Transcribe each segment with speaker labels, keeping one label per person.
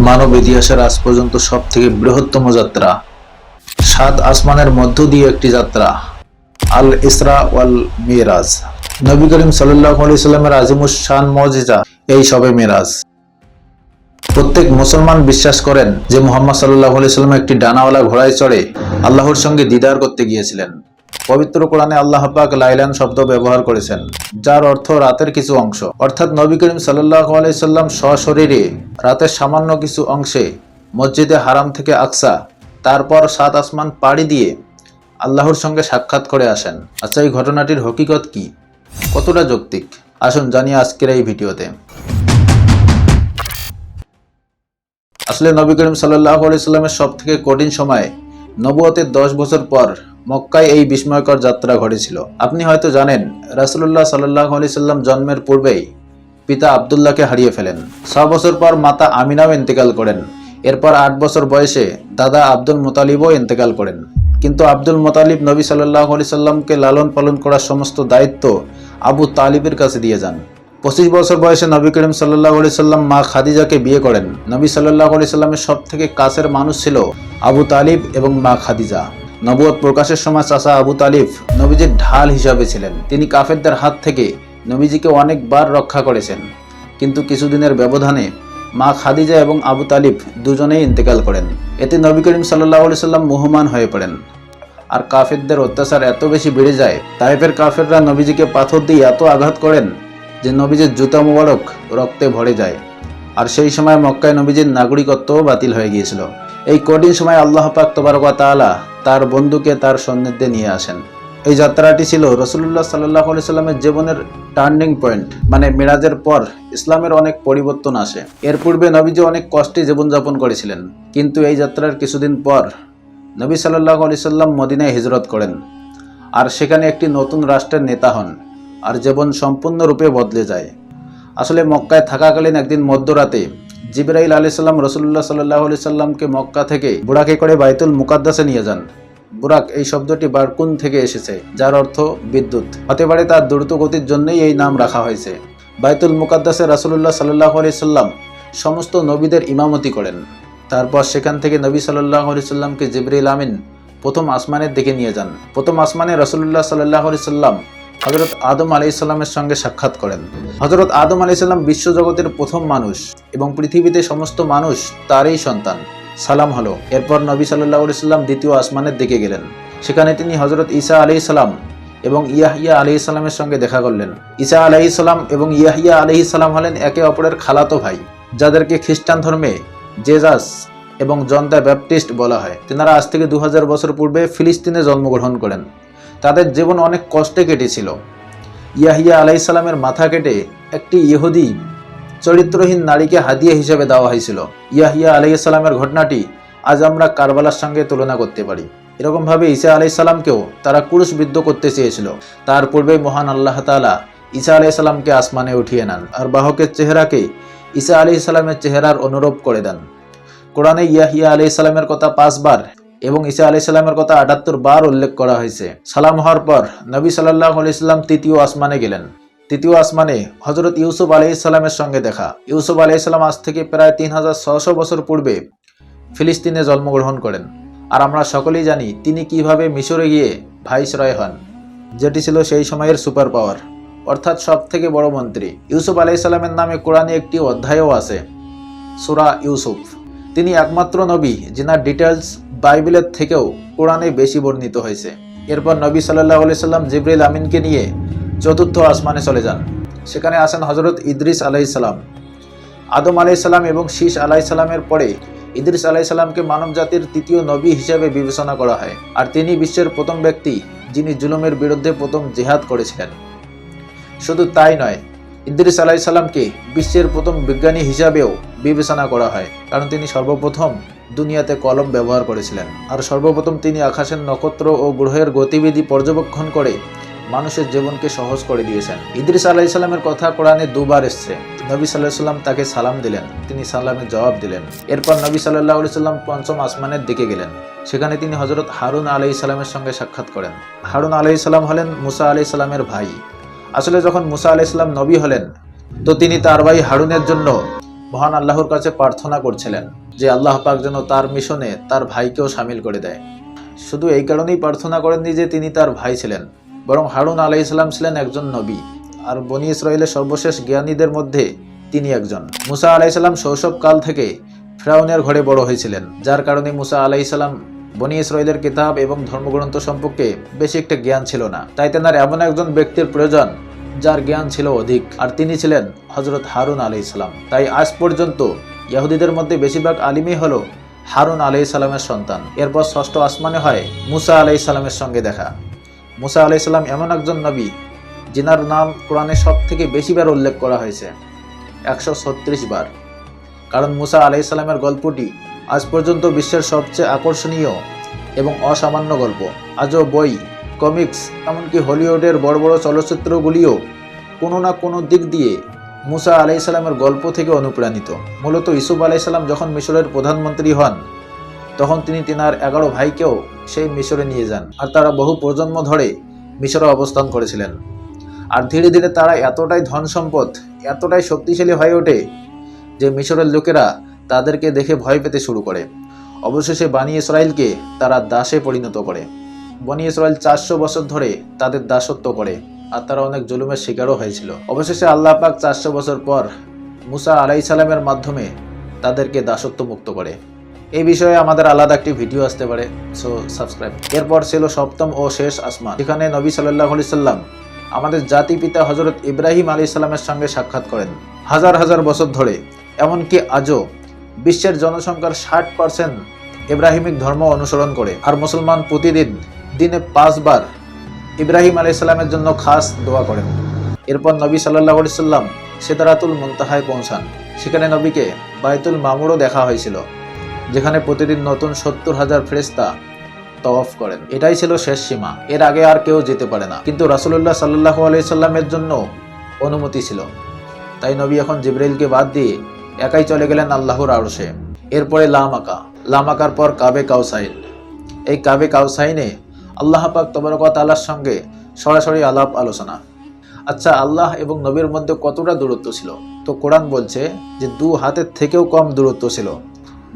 Speaker 1: মানব ইতিহাসের আজ পর্যন্ত সবথেকে বৃহত্তম যাত্রা, সাত আসমানের মধ্য দিয়ে একটি যাত্রা, আল ইসরা ওয়াল মিরাজ। নবী করিম সাল্লাল্লাহু আলাইহি সাল্লামের আজিমুস শান মুজিজা এই সবে মিরাজ। প্রত্যেক মুসলমান বিশ্বাস করেন যে মুহাম্মদ সাল্লাল্লাহু আলাইহি সাল্লাম একটি ডানাওয়ালা ঘোড়ায় চড়ে আল্লাহর সঙ্গে দিদার করতে গিয়েছিলেন। পবিত্র কোরআনে আল্লাহ পাক লাইলান শব্দ ব্যবহার করেছেন, যার অর্থ রাতের কিছু অংশ। অর্থাৎ নবী করিম সাল্লাল্লাহু আলাইহি সাল্লাম সশরীরে রাতের সামান্য কিছু অংশে মসজিদে হারাম থেকে আকসা, তারপর সাত আসমান পাড়ি দিয়ে আল্লাহর সঙ্গে সাক্ষাৎ করে আসেন। আচ্ছা, এই ঘটনাটির হকিকত কি, কতটা যৌক্তিক, আসুন জানিয়ে আজকের এই ভিডিওতে। আসলে নবী করিম সাল্লাল্লাহু আলাইহি সাল্লামের সবথেকে কঠিন সময় নবুয়তের 10 বছর পর মক্কায় এই বিস্ময়কর যাত্রা ঘটেছিল। আপনি হয়তো জানেন, রাসূলুল্লাহ সাল্লাল্লাহু আলাইহি সাল্লাম জন্মের পূর্বেই পিতা আব্দুল্লাহকে হারিয়ে ফেলেন। 6 বছর পর মাতা আমিনাও ইন্তেকাল করেন। এরপর 8 বছর বয়সে দাদা আব্দুল মুতালিবও ইন্তেকাল করেন। কিন্তু আব্দুল মুতালিব নবী সাল্লাল্লাহু আলাইহি সাল্লামকে লালন পালন করার সমস্ত দায়িত্ব আবু তালিবের কাছে দিয়ে যান। 25 বছর বয়সে নবী করিম সাল্লাল্লাহু আলাইহি সাল্লাম মা খাদিজাকে বিয়ে করেন। নবী সাল্লাল্লাহু আলাইহি সাল্লামের সবথেকে কাছের মানুষ ছিল আবু তালিব এবং মা খাদিজা। নবুয়ত প্রকাশের সময় চাচা আবু তালিব নবীজির ঢাল হিসাবে ছিলেন। তিনি কাফেরদের হাত থেকে নবীজিকে অনেকবার রক্ষা করেছেন। কিন্তু কিছুদিনের ব্যবধানে মা খাদিজা এবং আবু তালিব দুজনেই ইন্তেকাল করেন। এতে নবী করিম সাল্লাল্লাহু আলাইহি সাল্লাম মুহমান হয়ে পড়েন। আর কাফেরদের অত্যাচার এত বেশি বেড়ে যায়, তায়েফের কাফেররা নবীজিকে পাথর দিয়ে এত আঘাত করেন যে নবীজির জুতা মুবারক রক্তে ভরে যায়। আর সেই সময় মক্কায় নবীজির নাগরিকত্বও বাতিল হয়ে গিয়েছিল। এই কঠিন সময় আল্লাহ পাক তাবারক ওয়া তাআলা তার বন্ধুকে তার সান্নিধ্যে নিয়ে আসেন। এই যাত্রাটি ছিল রাসূলুল্লাহ সাল্লাল্লাহু আলাইহি সাল্লামের জীবনের টার্নিং পয়েন্ট। মানে মিরাজের পর ইসলামের অনেক পরিবর্তন আসে। এর পূর্বে নবীজি অনেক কষ্টে জীবনযাপন করেছিলেন, কিন্তু এই যাত্রার কিছুদিন পর নবী সাল্লাল্লাহু আলাইহি সাল্লাম মদিনায় হিজরত করেন আর সেখানে একটি নতুন রাষ্ট্রের নেতা হন। আর জীবন সম্পূর্ণরূপে বদলে যায়। আসলে মক্কায় থাকাকালীন একদিন মধ্যরাতে জিবরাইল আলাইহিস সালাম রাসূলুল্লাহ সাল্লাল্লাহু আলাইহি সাল্লামকে মক্কা থেকে বুরাকে করে বাইতুল মুকাদ্দাসে নিয়ে যান। বুরাক এই শব্দটি বারকুন থেকে এসেছে, যার অর্থ বিদ্যুৎ। হতে পারে তার দ্রুত গতির জন্যই এই নাম রাখা হয়েছে। বাইতুল মুকাদ্দাসে রাসূলুল্লাহ সাল্লাল্লাহু আলাইহি সাল্লাম সমস্ত নবীদের ইমামতি করেন। তারপর সেখান থেকে নবী সাল্লাল্লাহু আলাইহি সাল্লামকে জিবরাইল আমিন প্রথম আসমানের দিকে নিয়ে যান। প্রথম আসমানে রাসূলুল্লাহ সাল্লাল্লাহু আলাইহি সাল্লাম হযরত আদম আলাইহিস সালামের সঙ্গে সাক্ষাৎ করেন। হযরত আদম আলাইহিস সালাম বিশ্বজগতের প্রথম মানুষ এবং পৃথিবীতে সমস্ত মানুষ তারই সন্তান। সালাম হলো। এরপর নবী সাল্লাল্লাহু আলাইহি সাল্লাম দ্বিতীয় আসমানের দিকে গেলেন। সেখানে তিনি হযরত ঈসা আলাইহিস সালাম এবং ইয়াহইয়া আলাইহিস সালামের সঙ্গে দেখা করলেন। ঈসা আলাইহিস সালাম এবং ইয়াহইয়া আলাইহিস সালাম হলেন একে অপরের খালাতো ভাই, যাদেরকে খ্রিস্টান ধর্মে জেজাস এবং জন দ্য ব্যাপটিস্ট বলা হয়। তেনারা আজ থেকে 2000 বছর পূর্বে ফিলিস্তিনে জন্মগ্রহণ করেন। তাদের জীবন অনেক কষ্টে কেটেছিল। ইয়াহইয়া আলাইহিস সালামের মাথা কেটে একটি ইহুদি চরিত্রহীন নারীকে হাদিয়া হিসেবে দেওয়া হয়েছিল। ইয়াহইয়া আলাইহিস সালামের ঘটনাটি আজ আমরা কারবালার সঙ্গে তুলনা করতে পারি। এরকমভাবে ঈসা আলাইহিস সালামকেও তারা ক্রুশবিদ্ধ করতে চেয়েছিল। তার পূর্বে মহান আল্লাহ তাআলা ঈসা আলাইহিস সালামকে আসমানে উঠিয়ে নেন আর বাহকের চেহারাকে ঈসা আলাইহিস সালামের চেহারার অনুরূপ করে দেন। কোরআনে ইয়াহইয়া আলাইহিস সালামের কথা 5 বার এবং ঈসা আলাইহিস সালামের কথা 78 বার উল্লেখ করা হয়েছে। সালাম হওয়ার পর নবী সাল্লাল্লাহু আলাইহি সাল্লাম তৃতীয় আসমানে গেলেন। তৃতীয় আসমানে হযরত ইউসুফ আলাইহিস সালামের সঙ্গে দেখা। ইউসুফ আলাইহিস সালাম আজ থেকে প্রায় 3600 বছর পূর্বে ফিলিস্তিনে জন্মগ্রহণ করেন। আর আমরা সকলেই জানি তিনি কিভাবে মিশরে গিয়ে ভাইসরয় হন, যেটি ছিল সেই সময়ের সুপার পাওয়ার, অর্থাৎ সবথেকে বড় মন্ত্রী। ইউসুফ আলাইহিস সালামের নামে কোরআনে একটি অধ্যায়ও আছে, সূরা ইউসুফ। তিনি একমাত্র নবী যিনার ডিটেইলস বাইবেলের থেকেও কোরআনে বেশি বর্ণিত হয়েছে। এরপর নবী সাল্লাল্লাহু আলাইহি সাল্লাম জিবরাইল আমিনকে নিয়ে চতুর্থ আসমানে চলে যান। সেখানে আসেন হযরত ইদ্রিস আলাইহিস সালাম। আদম আলাইহিস সালাম এবং শীষ আলাইহিস সালামের পরে ইদ্রিস আলাইহিস সালামকে মানব জাতির তৃতীয় নবী হিসেবে বিবেচনা করা হয়। আর তিনি বিশ্বের প্রথম ব্যক্তি যিনি জুলুমের বিরুদ্ধে প্রথম জিহাদ করেছিলেন। শুধু তাই নয়, ইদ্রিস আলাইহিস সালামকে বিশ্বের প্রথম বিজ্ঞানী হিসাবেও বিবেচনা করা হয়, কারণ তিনি সর্বপ্রথম দুনিয়াতে কলম ব্যবহার করেছিলেন। আর সর্বপ্রথম তিনি আকাশের নক্ষত্র ও গ্রহের গতিবিধি পর্যবেক্ষণ করে মানুষের জীবনকে সহজ করে দিয়েছেন। ইদ্রিস আলাইহিস সালামের কথা কোরআনে 2 বার এসেছে। নবী সাল্লাল্লাহু আলাইহি সাল্লাম তাকে সালাম দিলেন, তিনি সালামের জবাব দিলেন। এরপর নবী সাল্লাল্লাহু আলাইহি সাল্লাম পঞ্চম আসমানের দিকে গেলেন। সেখানে তিনি হযরত হারুন আলাইহিস সালামের সঙ্গে সাক্ষাৎ করেন। হারুন আলাইহিস সালাম হলেন মুসা আলাইহিস সালামের ভাই। আসলে যখন মুসা আলাইহিস সালাম নবী হলেন, তো তিনি তার ভাই হারুনের জন্য মহান আল্লাহর কাছে প্রার্থনা করছিলেন যে আল্লাহ পাক যেন তার মিশনে তার ভাইকেও শামিল করে দেয়। শুধু এই কারণেই প্রার্থনা করেননি যে তিনি তার ভাই ছিলেন, বরং হারুন আলাইহিস সালাম ছিলেন একজন নবী, আর বনী ইসরাইলের সর্বশেষ জ্ঞানীদের মধ্যে তিনি একজন। মুসা আলাইহিস সালাম শৈশবকাল থেকে ফিরআউনের ঘরে বড় হয়েছিলেন, যার কারণে মুসা আলাইহিস সালাম বনী ইসরাইলের কিতাব এবং ধর্মগ্রন্থ সম্পর্কে বেশি একটা জ্ঞান ছিল না। তাই তেনার এমন একজন ব্যক্তির প্রয়োজন যার জ্ঞান ছিল অধিক, আর তিনি ছিলেন হযরত হারুন আলাইহিস সালাম। তাই আজ পর্যন্ত ইহুদিদের মধ্যে বেশিরভাগ আলিমই হলো হারুন আলাইহিস সালামের সন্তান। এরপর ষষ্ঠ আসমানে হয় মুসা আলাইহিস সালামের সঙ্গে দেখা। মুসা আলাইহিস সালাম এমন একজন নবী যিনার নাম কোরআনে সব থেকে বেশিবার উল্লেখ করা হয়েছে, 136 বার। কারণ মুসা আলাইহিস সালামের গল্পটি আজ পর্যন্ত বিশ্বের সবচেয়ে আকর্ষণীয় এবং অসামান্য গল্প। আজও বই, কমিক্স, এমনকি হলিউডের বড় বড় চলচ্চিত্রগুলিও কোনো না কোনো দিক দিয়ে মুসা আলাইহিস সালামের গল্প থেকে অনুপ্রাণিত। মূলত ইউসুফ আলাইহিস সালাম যখন মিশরের প্রধানমন্ত্রী হন, তখন তিনি তিনার 11 ভাইকেও সেই মিশরে নিয়ে যান, আর তারা বহু প্রজন্ম ধরে মিশরে অবস্থান করেছিলেন। আর ধীরে ধীরে তারা এতটাই ধন সম্পদ, এতটাই শক্তিশালী হয়ে ওঠে যে মিশরের লোকেরা তাদেরকে দেখে ভয় পেতে শুরু করে। অবশেষে বনী ইসরাইলকে তারা দাসে পরিণত করে। বনী ইসরাইল 400 বছর ধরে তাদের দাসত্ব করে, আর তারা অনেক জুলুমের শিকারও হয়েছিল। অবশেষে আল্লাহ পাক 400 বছর পর মুসা আলাইহিস সালামের মাধ্যমে তাদেরকে দাসত্ব মুক্ত করে। এই বিষয়ে আমাদের আলাদা একটি ভিডিও আসতে পারে, সো সাবস্ক্রাইব। এরপর ছিল সপ্তম ও শেষ আসমান, যেখানে নবী সাল্লাল্লাহু আলাইহি সাল্লাম আমাদের জাতি পিতা হযরত ইব্রাহিম আলাইহিস সালামের সঙ্গে সাক্ষাৎ করেন হাজার হাজার বছর ধরে। এমনকি আজও বিশ্বের জনসংখ্যার 60% ইব্রাহিমিক ধর্ম অনুসরণ করে, আর মুসলমান প্রতিদিন দিনে 5 বার ইব্রাহিম আলাইহিস সালামের জন্য খাস দোয়া করেন। এরপর নবী সাল্লাল্লাহু আলাইহি সাল্লাম সিদরাতুল মুনতাহায় পৌঁছান। সেখানে নবীকে বাইতুল মামুরও দেখা হয়েছিল, যেখানে প্রতিদিন নতুন 70,000 ফেরেশতা তওয়াফ করেন। এটাই ছিল শেষ সীমা, এর আগে আর কেউ যেতে পারে না। কিন্তু রাসূলুল্লাহ সাল্লাল্লাহু আলাইহি সাল্লামের জন্য অনুমতি ছিল, তাই নবী এখন জিবরাইলকে বাদ দিয়ে একাই চলে গেলেন আল্লাহর আরশে। এরপরে লামাকার পর কাবে কাউসাইন। এই কাবে কাউসাইনে আল্লাহ পাক তাবারক ওয়া তাআলার সঙ্গে সরাসরি আলাপ আলোচনা। আচ্ছা, আল্লাহ এবং নবীর মধ্যে কতটা দূরত্ব ছিল? তো কোরআন বলছে যে 2 হাতের থেকেও কম দূরত্ব ছিল।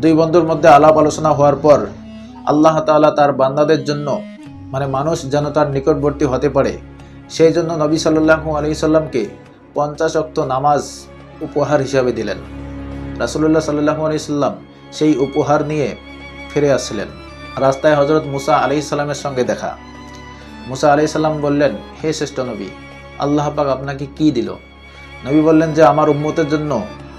Speaker 1: 2 বন্ধুর মধ্যে আলাপ আলোচনা হওয়ার পর আল্লাহ তাআলা তার বান্দাদের জন্য, মানে মানুষ যেন তার নিকটবর্তী হতে পারে, সেই জন্য নবী সাল্লাল্লাহু আলাইহি সাল্লামকে 50 ওয়াক্ত নামাজ উপহার হিসাবে দিলেন। রাসূলুল্লাহ সাল্লাল্লাহু আলাইহি সাল্লাম সেই উপহার নিয়ে ফিরে আসছিলেন। রাস্তায় হযরত মুসা আলাইহিস সালামের সঙ্গে দেখা। মুসা আলাইহিস সালাম বললেন, হে শ্রেষ্ঠ নবী, আল্লাহ পাক আপনাকে কি দিল? নবী বললেন যে আমার উম্মতের জন্য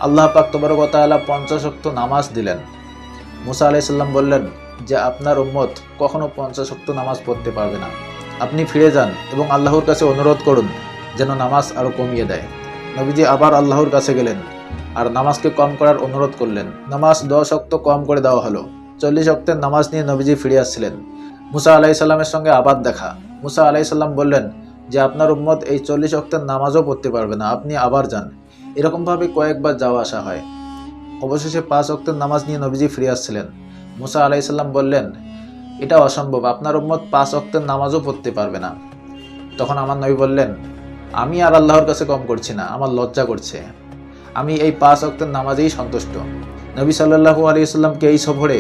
Speaker 1: আল্লাহ পাক তাবারক ওয়া তাআলা 50 ওয়াক্ত নামাজ দিলেন। মুসা আলাইহিস সালাম বললেন যে আপনার উম্মত কখনো 50 ওয়াক্ত নামাজ পড়তে পারবে না। আপনি ফিরে যান এবং আল্লাহর কাছে অনুরোধ করুন যেন নামাজ আরো কমিয়ে দেয়। নবীজি আবার আল্লাহর কাছে গেলেন আর নামাজকে কম করার অনুরোধ করলেন। নামাজ 10 ওয়াক্ত কম করে দেওয়া হলো। 40 ওয়াক্তের নামাজ নিয়ে নবীজি ফিরে আসছিলেন। মুসা আলাইহিস সালামের সঙ্গে আবার দেখা। মুসা আলাইহিস সালাম বললেন যে আপনার উম্মত এই 40 ওয়াক্তের নামাজও পড়তে পারবে না, আপনি আবার যান। এরকমভাবে কয়েকবার যাওয়া আসা হয়। অবশেষে 5 ওয়াক্তের নামাজ নিয়ে নবীজি ফিরে আসছিলেন। মুসা আলাইহিস সালাম বললেন, এটা অসম্ভব, আপনার উম্মত 5 ওয়াক্তের নামাজও পড়তে পারবে না। তখন আমার নবী বললেন, আমি আর আল্লাহর কাছে কম করছি না, আমার লজ্জা করছে, আমি এই 5 ওয়াক্তের নামাজেই সন্তুষ্ট। নবী সাল্লাল্লাহু আলাইহি সাল্লামকে এই সফরে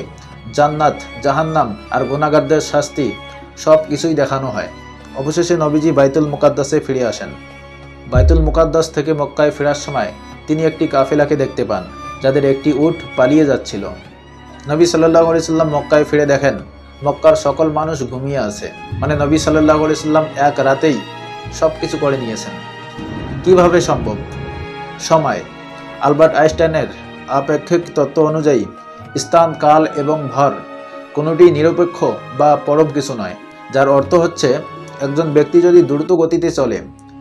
Speaker 1: জান্নাত, জাহান্নাম আর গুনাহগারদের শাস্তি সব কিছুই দেখানো হয়। অবশেষে নবীজি বাইতুল মুকাদ্দাসে ফিরে আসেন। বাইতুল মুকাদ্দাস থেকে মক্কায় ফেরার সময় তিনি একটি কাফেলাকে দেখতে পান, যাদের একটি উট পালিয়ে যাচ্ছিল। নবী সাল্লাল্লাহু আলাইহি সাল্লাম মক্কায় ফিরে দেখেন মক্কার সকল মানুষ ঘুমিয়ে আছে। মানে নবী সাল্লাল্লাহু আলাইহি সাল্লাম এক রাতেই সব কিছু করে নিয়েছেন। কিভাবে সম্ভব? সময়। আলবার্ট আইনস্টাইনের আপেক্ষিক তত্ত্ব অনুযায়ী স্থান, কাল এবং ভর কোনোটি নিরপেক্ষ বা পরম কিছু নয়, যার অর্থ হচ্ছে একজন ব্যক্তি যদি দ্রুত গতিতে চলে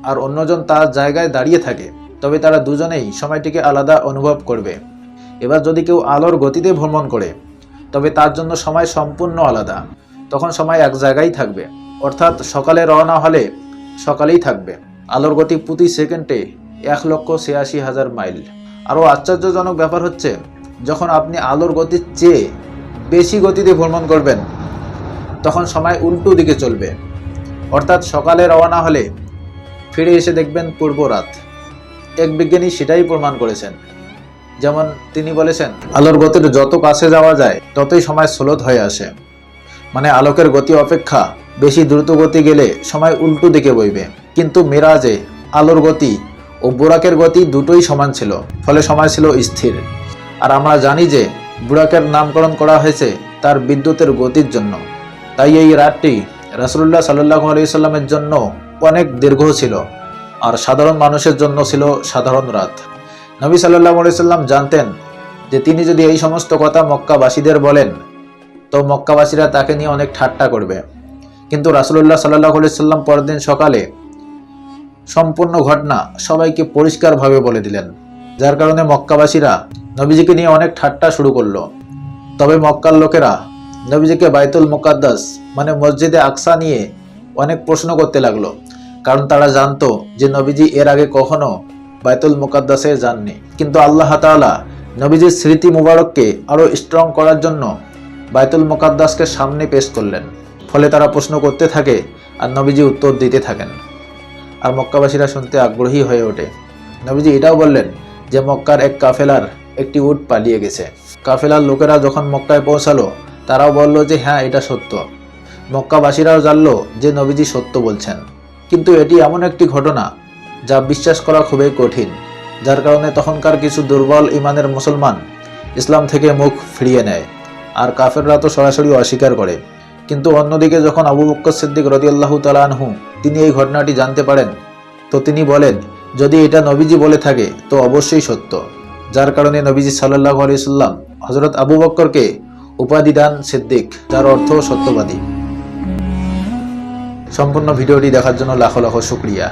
Speaker 1: আর অন্যজন তার জায়গায় দাঁড়িয়ে থাকে, তবে তারা দুজনেই সময়টিকে আলাদা অনুভব করবে। এবার যদি কেউ আলোর গতিতে ভ্রমণ করে, তবে তার জন্য সময় সম্পূর্ণ আলাদা, তখন সময় এক জায়গায় থাকবে। অর্থাৎ সকালে রওনা হলে সকালেই থাকবে। আলোর গতি প্রতি সেকেন্ডে 1,86,000 মাইল। আরও আশ্চর্যজনক ব্যাপার হচ্ছে, যখন আপনি আলোর গতির চেয়ে বেশি গতিতে ভ্রমণ করবেন, তখন সময় উল্টো দিকে চলবে। অর্থাৎ সকালে রওনা হলে ফিরে এসে দেখবেন পূর্ব রাত। এক বিজ্ঞানী সেটাই প্রমাণ করেছেন যেমন তিনি বলেছেন, আলোর গতির যত কাছে যাওয়া যায় ততই সময় স্লোত হয়ে আসে। মানে আলোকের গতি অপেক্ষা বেশি দ্রুত গতি গেলে সময় উল্টো দিকে বইবে। কিন্তু মেরাজে আলোর গতি ও বুরাকের গতি দুটোই সমান ছিল, ফলে সময় ছিল স্থির। আর আমরা জানি যে বুরাকের নামকরণ করা হয়েছে তার বিদ্যুতের গতির জন্য। তাই এই রাতটি রাসূলুল্লাহ সাল্লাল্লাহু আলাইহি সাল্লামের জন্য অনেক দীর্ঘ ছিল, আর সাধারণ মানুষের জন্য ছিল সাধারণ রাত। নবী সাল্লাল্লাহু আলাইহি সাল্লাম জানতেন যে তিনি যদি এই সমস্ত কথা মক্কাবাসীদের বলেন তো মক্কাবাসীরা তাকে নিয়ে অনেক ঠাট্টা করবে। কিন্তু রাসূলুল্লাহ সাল্লাল্লাহু আলাইহি সাল্লাম পরের দিন সকালে সম্পূর্ণ ঘটনা সবাইকে পরিষ্কারভাবে বলে দিলেন, যার কারণে মক্কাবাসীরা নবীজিকে নিয়ে অনেক ঠাট্টা শুরু করলো। তবে মক্কার লোকেরা নবীজিকে বাইতুল মুকাদ্দাস মানে মসজিদে আকসা নিয়ে অনেক প্রশ্ন করতে লাগলো, কারণ তারা জানতো যে নবীজি এর আগে কখনো বাইতুল মুকাদ্দাসে যাননি। কিন্তু আল্লাহ তাআলা নবীজির স্মৃতি মুবারককে আরো স্ট্রং করার জন্য বাইতুল মুকাদ্দাসকে সামনে পেশ করলেন। ফলে তারা প্রশ্ন করতে থাকে আর নবীজি উত্তর দিতে থাকেন, আর মক্কাবাসীরা শুনতে আগ্রহী হয়ে ওঠে। নবীজি এটাও বললেন যে মক্কার এক কাফেলার একটি উট পালিয়ে গেছে। কাফেলার লোকেরা যখন মক্কায় পৌঁছালো তারাও বলল যে হ্যাঁ, এটা সত্য। মক্কাবাসীরাও জানলো যে নবীজি সত্য বলছেন। কিন্তু এটি এমন একটি ঘটনা যা বিশ্বাস করা খুবই কঠিন, যার কারণে তখনকার কিছু দুর্বল ইমানের মুসলমান ইসলাম থেকে মুখ ফিরিয়ে নেয়, আর কাফেররা তো সরাসরি অস্বীকার করে। কিন্তু অন্যদিকে যখন আবু বকর সিদ্দিক রাদিয়াল্লাহু তাআলা আনহু তিনি এই ঘটনাটি জানতে পারেন, তো তিনি বলেন যদি এটা নবীজি বলে থাকে তো অবশ্যই সত্য। যার কারণে নবীজি সাল্লাল্লাহু আলাইহি সাল্লাম হযরত আবু বকরকে উপাধি দান সিদ্দিক, যার অর্থ সত্যবাদী। সম্পূর্ণ ভিডিওটি দেখার জন্য লাখো লাখো শুকরিয়া।